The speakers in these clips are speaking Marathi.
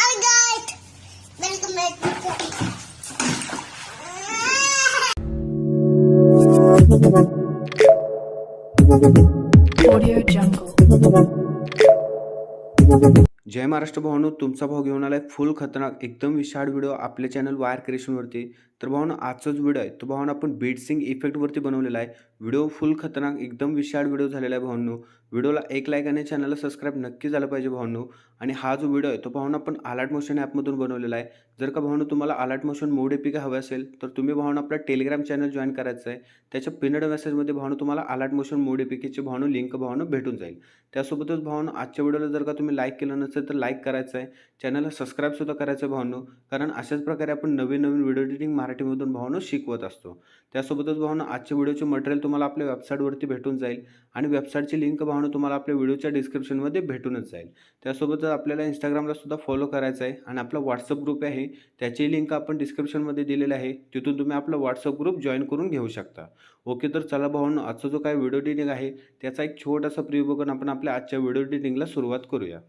Hi guys, welcome back to Audio Jungle. जय महाराष्ट्र भावांनो, तुमचा भाऊ घेऊन आलाय फुल खतरनाक एकदम विशाळ व्हिडिओ आपल्या चॅनल वायर क्रिएशनवरती. तर भावांनो, आजचाच व्हिडिओ आहे तो भावांनो आपण बीटसिंग इफेक्टवरती बनवलेला आहे. व्हिडिओ फुल खतरनाक एकदम विशाळ व्हिडिओ झालेला आहे भावांनो. व्हिडिओला एक लाईक आणि चॅनलला सबस्क्राईब नक्की झालं पाहिजे भावांनो. आणि हा जो व्हिडिओ आहे तो भावांनो आपण अलर्ट मोशन ॲपमधून बनवलेला आहे. जर का भावांनो तुम्हाला अलर्ट मोशन मोड एपीके हवे असेल तर तुम्ही भावांनो आपला टेलिग्राम चॅनल जॉईन करायचं आहे. त्याच्या पिनड मेसेजमध्ये भावांनो तुम्हाला अलर्ट मोशन मोड एपीकेची भावांनो लिंक भावांनो भेटून जाईल. त्यासोबतच भावांनो आजच्या व्हिडिओला जर का तुम्ही लाईक केलं नसेल तर लाईक करायचं आहे, चॅनलला सबस्क्राईब सुद्धा करायचं आहे भावांनो. कारण अशाच प्रकारे आपण नवीन व्हिडिओ एडिटिंग मराठीमधून भावांनो शिकवत असतो. त्यासोबतच भावांनो आजच्या व्हिडिओचे मटेरियल तुम्हाला आपल्या वेबसाईटवरती भेटून जाईल आणि वेबसाईटची लिंक भावांनो तुम्हाला आपल्या व्हिडिओच्या डिस्क्रिप्शनमध्ये भेटूनच जाईल. त्यासोबतच आपल्याला इंस्टाग्रामला सुद्धा फॉलो करायचं आहे आणि आपला व्हॉट्सअप ग्रुप आहे त्याची लिंक आपण डिस्क्रिप्शनमध्ये दिलेली आहे. तिथून तुम्ही आपला व्हॉट्सअप ग्रुप जॉईन करून घेऊ शकता. ओके, तर चला भावांनो, आजचा जो काही व्हिडिओ एडिटिंग आहे त्याचा एक छोटासा प्रिव्ह्यू बघून आपण आपल्या आजच्या व्हिडिओ एडिटिंगला सुरुवात करूया.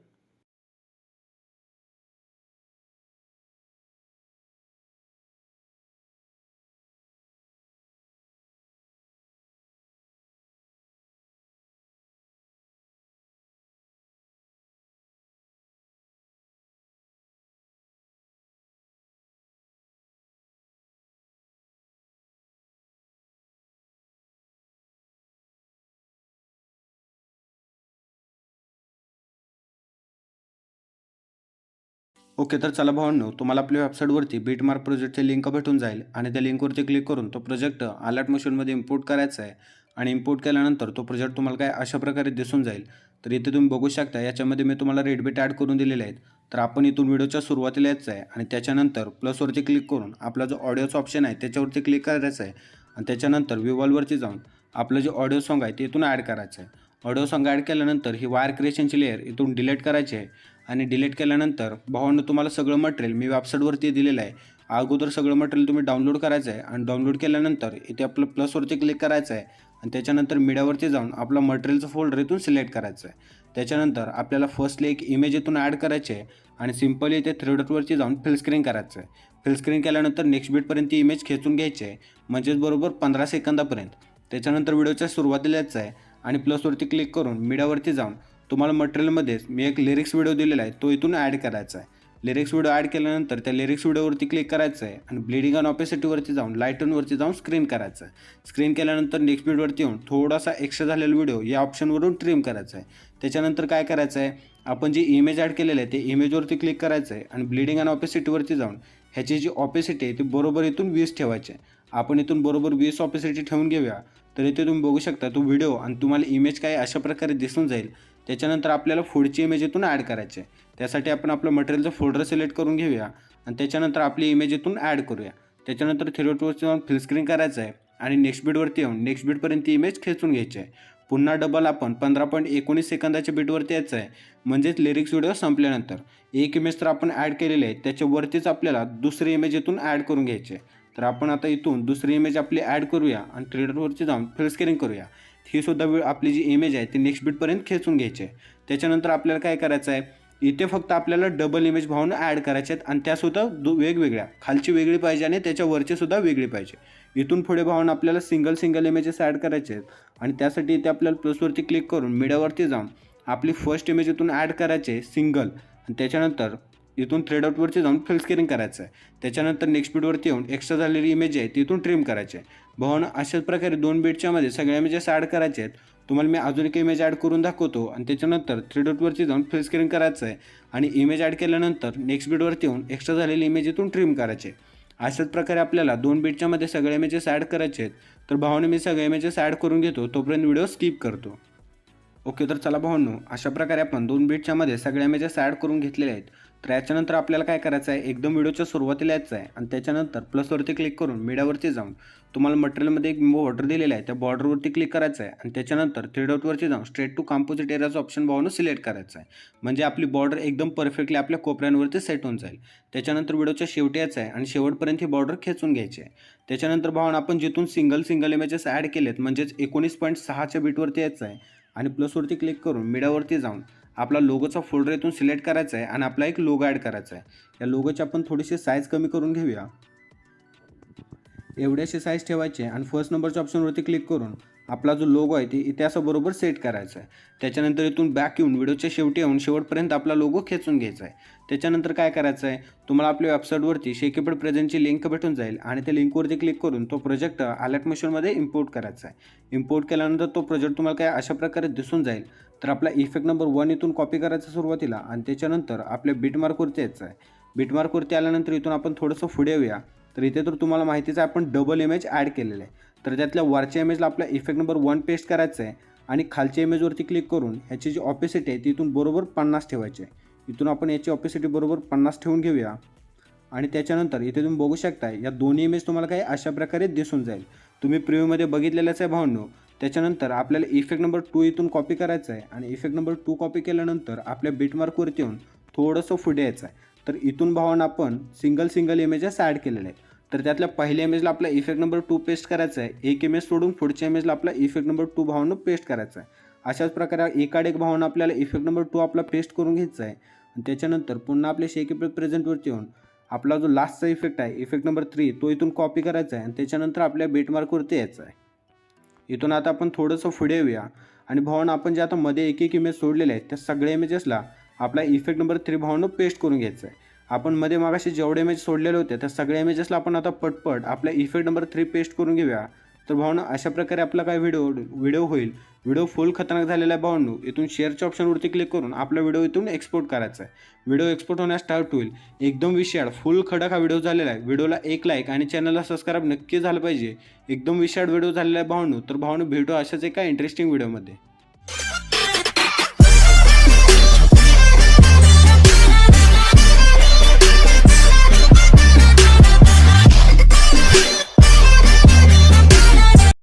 ओके, तर चला भावांनो, तुम्हाला आपल्या वेबसाईटवरती बीटमार्क प्रोजेक्टची लिंक भेटून जाईल आणि त्या लिंकवरती क्लिक करून तो प्रोजेक्ट अलर्ट मोशनमध्ये इम्पोर्ट करायचा आहे. आणि इम्पोर्ट केल्यानंतर तो प्रोजेक्ट तुम्हाला काय अशा प्रकारे दिसून जाईल. तर इथे तुम्ही बघू शकता, याच्यामध्ये मी तुम्हाला रेड बीट ॲड करून दिलेले आहेत. तर आपण इथून व्हिडिओच्या सुरुवातीला यायचं आहे आणि त्याच्यानंतर प्लसवरती क्लिक करून आपला जो ऑडिओचा ऑप्शन आहे त्याच्यावरती क्लिक करायचं आहे. आणि त्याच्यानंतर व्हिज्युअलवरती जाऊन आपलं जे ऑडिओ सॉन्ग आहे ते इथून ॲड करायचं आहे. ऑडिओ सॉन्ग ॲड केल्यानंतर ही वायर क्रिएशनची लेअर इथून डिलीट करायची आहे. आणि डिलीट केल्यानंतर भावांनो तुम्हाला सगळं मटेरियल मी वेबसाईटवरती दिलेलं आहे. अगोदर सगळं मटेरियल तुम्ही डाउनलोड करायचं आहे आणि डाउनलोड केल्यानंतर इथे आपलं प्लसवरती क्लिक करायचं आहे आणि त्याच्यानंतर मीडियावरती जाऊन आपला मटेरियलचं फोल्डर इथून सिलेक्ट करायचं आहे. त्याच्यानंतर आपल्याला फर्स्टली एक इमेज इथून ॲड करायची आहे आणि सिम्पली इथे थ्री डॉटवरती जाऊन फिल स्क्रीन करायचं आहे. फिल स्क्रीन केल्यानंतर नेक्स्ट बीटपर्यंत ती इमेज खेचून घ्यायची आहे, म्हणजेच बरोबर 15 सेकंदापर्यंत. त्याच्यानंतर व्हिडिओच्या सुरुवातीला यायचं आहे आणि प्लसवरती क्लिक करून मीडियावरती जाऊन तुम्हाला मटेरियलमध्येच मी एक लिरिक्स व्हिडिओ दिलेला आहे तो इथून ॲड करायचा आहे. लिरिक्स व्हिडिओ ॲड केल्यानंतर त्या लिरिक्स व्हिडिओवरती क्लिक करायचं आहे आणि ब्लिडिंग आणि ऑपेसिटीवरती जाऊन लाईटनवरती जाऊन स्क्रीन करायचं आहे. स्क्रीन केल्यानंतर नेक्स्ट बीटवरती येऊन थोडासा एक्स्ट्रा झालेला व्हिडिओ या ऑप्शनवरून ट्रिम करायचा आहे. त्याच्यानंतर काय करायचं आहे, आपण जी इमेज ॲड केलेलं आहे ते इमेजवरती क्लिक करायचं आहे आणि ब्लिडिंग आणि ऑपेसिटीवरती जाऊन ह्याची जी ऑपेसिटी आहे ती बरोबर इथून 20 ठेवायची आहे. आपण इथून बरोबर 20 ऑपेसिटी ठेवून घेऊया. तर इथे तुम्ही बघू शकता तो व्हिडिओ आणि तुम्हाला इमेज काय अशा प्रकारे दिसून जाईल. त्याच्यानंतर आपल्याला पुढची इमेज इथून ॲड करायची आहे. त्यासाठी आपण आपलं मटेरियलचं फोल्डर सिलेक्ट करून घेऊया आणि त्याच्यानंतर आपली इमेज इथून ॲड करूया. त्याच्यानंतर थ्री डॉटवरती जाऊन फिल स्क्रीन करायचं आहे आणि नेक्स्ट बीटवरती येऊन नेक्स्ट बीटपर्यंत ती इमेज खेचून घ्यायची आहे. पुन्हा डबल आपण 15.19 सेकंदाच्या बीटवरती यायचं आहे, म्हणजेच लिरिक्स व्हिडिओ संपल्यानंतर एक इमेज तर आपण ॲड केलेली आहे त्याच्यावरतीच आपल्याला दुसरी इमेज इथून ॲड करून घ्यायची आहे. तर आपण आता इथून दुसरी इमेज आपली ॲड करूया आणि थ्री डॉटवरती जाऊन फिल स्क्रीन करूया. ही सुद्धा आपली जी इमेज आहे ती नेक्स्ट बीटपर्यंत खेचून घ्यायची आहे. त्याच्यानंतर आपल्याला काय करायचं आहे, इथे फक्त आपल्याला डबल इमेज भावना ॲड करायच्या आहेत आणि त्यासुद्धा वेगवेगळ्या, खालची वेगळी पाहिजे आणि त्याच्यावरची सुद्धा वेगळी पाहिजे. इथून पुढे भावना आपल्याला सिंगल इमेजेस ॲड करायचे आहेत आणि त्यासाठी इथे आपल्याला प्लसवरती क्लिक करून मीडियावरती जाऊन आपली फर्स्ट इमेज इथून ॲड करायचे सिंगल आणि त्याच्यानंतर इथून थ्री डॉटवरती जाऊन फिल स्क्रीन करायचं आहे. त्याच्यानंतर नेक्स्ट बीटवरती येऊन एक्स्ट्रा झालेली इमेज आहे तिथून ट्रिम करायचे आहे. भावना अशाच प्रकारे 2 बीटच्यामध्ये सगळ्या इमेजेस ॲड करायचे आहेत. तुम्हाला मी अजून एक इमेज ॲड करून दाखवतो आणि त्याच्यानंतर थ्री डॉटवरती जाऊन फिल स्क्रीन करायचं आहे आणि इमेज ॲड केल्यानंतर नेक्स्ट बीटवरती येऊन एक्स्ट्रा झालेली इमेज इथून ट्रिम करायचे. अशाच प्रकारे आपल्याला 2 बीटच्यामध्ये सगळ्या इमेजेस ॲड करायचे आहेत. तर भावाने मी सगळ्या इमेजेस ॲड करून घेतो, तोपर्यंत व्हिडिओ स्किप करतो. ओके, तर चला भावांनो, अशा प्रकारे आपण 2 बीटच्यामध्ये सगळ्या इमेजेस ॲड करून घेतलेल्या आहेत. तर याच्यानंतर आपल्याला काय करायचं आहे, एकदम व्हिडिओच्या सुरुवातीला यायचं आहे आणि त्याच्यानंतर प्लसवरती क्लिक करून मीडियावरती जाऊन तुम्हाला मटेरियलमध्ये एक बॉर्डर दिलेला आहे त्या बॉर्डरवरती क्लिक करायचं आहे आणि त्याच्यानंतर थ्री डॉटवरती जाऊन स्ट्रेट टू कंपोजिट एरियाचा ऑप्शन भावांनो सिलेक्ट करायचा आहे. म्हणजे आपली बॉर्डर एकदम परफेक्टली आपल्या कोपऱ्यांवरती सेट होऊन जाईल. त्याच्यानंतर व्हिडिओच्या शेवटी यायचं आहे आणि शेवटपर्यंत ही बॉर्डर खेचून घ्यायची आहे. त्याच्यानंतर भावांनो आपण जिथून सिंगल इमेजेस ॲड केलेत म्हणजेच 19.6च्या बीटवरती यायचं आहे आणि प्लसवरती क्लिक करून मीडियावरती जाऊन आपला लोगोचा फोल्डर इथून सिलेक्ट करायचा आहे आणि आपला एक लोगो ॲड करायचा आहे. या लोगोची आपण थोडीशी साईज कमी करून घेऊया. एवढ्याशी साईज ठेवायची आणि फर्स्ट नंबरच्या ऑप्शनवरती क्लिक करून आपला जो लोगो आहे ते इथे असं बरोबर सेट करायचा आहे. त्याच्यानंतर इथून बॅक येऊन व्हिडिओच्या शेवटी येऊन शेवटपर्यंत आपला लोगो खेचून घ्यायचा आहे. त्याच्यानंतर काय करायचं आहे, तुम्हाला आपल्या वेबसाईटवरती शेकीपीड प्रेझेंटची लिंक भेटून जाईल आणि त्या लिंकवरती क्लिक करून तो प्रोजेक्ट आलर्ट मोशनमध्ये इम्पोर्ट करायचा आहे. इम्पोर्ट केल्यानंतर तो प्रोजेक्ट तुम्हाला काय अशा प्रकारे दिसून जाईल. तर आपला इफेक्ट नंबर 1 इथून कॉपी करायचा सुरुवातीला आणि त्याच्यानंतर आपल्या बीटमार्कवरती यायचं आहे. बीटमार्कवरती आल्यानंतर इथून आपण थोडंसं पुढे येऊया. तर इथे तर तुम्हाला माहितीच आहे आपण डबल इमेज ॲड केलेलं आहे. तर त्यातल्या वरच्या इमेजला आपला इफेक्ट नंबर 1 पेस्ट करायचं आहे आणि खालच्या इमेजवरती क्लिक करून ह्याची जी ऑपेसिटी आहे ती इथून बरोबर 50 ठेवायची आहे. इथून आपण याची ऑपेसिटी बरोबर 50 ठेवून घेऊया आणि त्याच्यानंतर इथे तुम्ही बघू शकता या दोन्ही इमेज तुम्हाला काही अशा प्रकारे दिसून जाईल. तुम्ही प्रिव्ह्यूमध्ये बघितलेलंच आहे भावांनो. त्याच्यानंतर आपल्याला इफेक्ट नंबर 2 इथून कॉपी करायचा आहे आणि इफेक्ट नंबर 2 कॉपी केल्यानंतर आपल्या बीटमार्कवरती येऊन थोडंसं पुढे यायचं आहे. तर इथून भावांना आपण सिंगल इमेजेस ॲड केलेले आहेत. तर त्यातल्या पहिल्या इमेजला आपला इफेक्ट नंबर 2 पेस्ट करायचा आहे. एक इमेज सोडून पुढच्या इमेजला आपला इफेक्ट नंबर 2 भावांनो पेस्ट करायचा आहे. अशाच प्रकारे एकाड एक भावांना आपल्याला इफेक्ट नंबर 2 आपला पेस्ट करून घ्यायचा आहे आणि त्याच्यानंतर पुन्हा आपल्या शेकीपीड प्रेझेंटवरती येऊन आपला जो लास्टचा इफेक्ट आहे इफेक्ट नंबर 3 तो इथून कॉपी करायचा आहे आणि त्याच्यानंतर आपल्या बीटमार्कवरती यायचं आहे. इथून आता आपण थोडंसं पुढे येऊया आणि भावांनो आपण जे आता मध्ये एक इमेज सोडलेले आहेत त्या सगळ्या इमेजेसला आपला इफेक्ट नंबर 3 भावांनो पेस्ट करून घ्यायचा आहे. आपण मध्ये मागाशी जेवढे इमेज सोडलेले होते त्या सगळ्या इमेजेसला आपण आता पटपट आपल्या इफेक्ट नंबर 3 पेस्ट करून घेऊया. तर भावांनो अशा प्रकारे आपला काय व्हिडिओ होईल. व्हिडिओ फुल खतरनाक झालेला आहे भावांनो. इथून शेअरच्या ऑप्शनवरती क्लिक करून आपला व्हिडिओ इथून एक्सपोर्ट करायचा आहे. व्हिडिओ एक्सपोर्ट होण्यास स्टार्ट होईल. एकदम विशाळ फुल खडक हा व्हिडिओ झालेला आहे. व्हिडिओला एक लाईक आणि चॅनलला सबस्क्राईब नक्की झालं पाहिजे. एकदम विशाळ व्हिडिओ झालेला आहे भावांनो. तर भावांनो भेटू अशाच एका इंटरेस्टिंग व्हिडिओमध्ये.